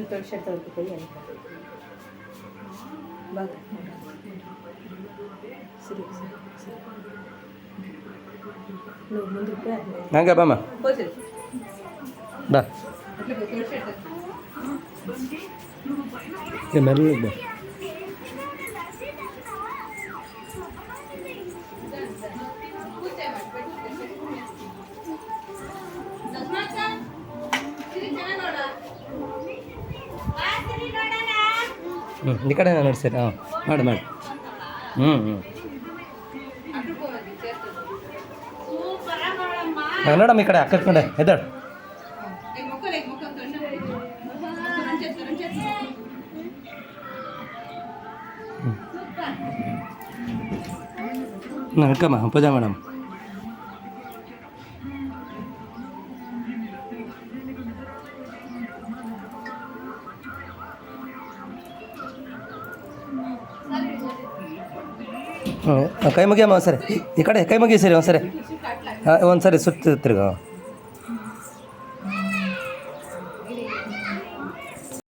ತೋರ್ಸಡ್ ತೋರ್ಬೇಕು ಕೈ ಅಂತ ಬಾಗ ಸರಿ ಸರಿ ಮುಂದೆ ಹಂಗೆ ಬಾಮ್ಮ ಬಾ ಮೆಲ್ಲ ಬಾ ಈ ಕಡೆ ನೋಡಿ ಸರಿ ಹಾಂ ಮಾಡಿ ಮಾಡಿ ನೋಡಮ್ಮ ಈ ಕಡೆ ಅಕ್ಕ ಕಡೆ ಎದ್ದಾಳು ನಡ್ಕಮ್ಮ ಪೂಜಾ ಮೇಡಮ್ ಕೈ ಮುಗಿಯಮ್ಮ ಸರಿ ಈ ಕಡೆ ಕೈ ಮುಗಿ ಸರಿ ಒಂದು ಸರಿ ಹಾಂ ಒಂದು ಸರಿ ಸುತ್ತ ತಿರ್ಗ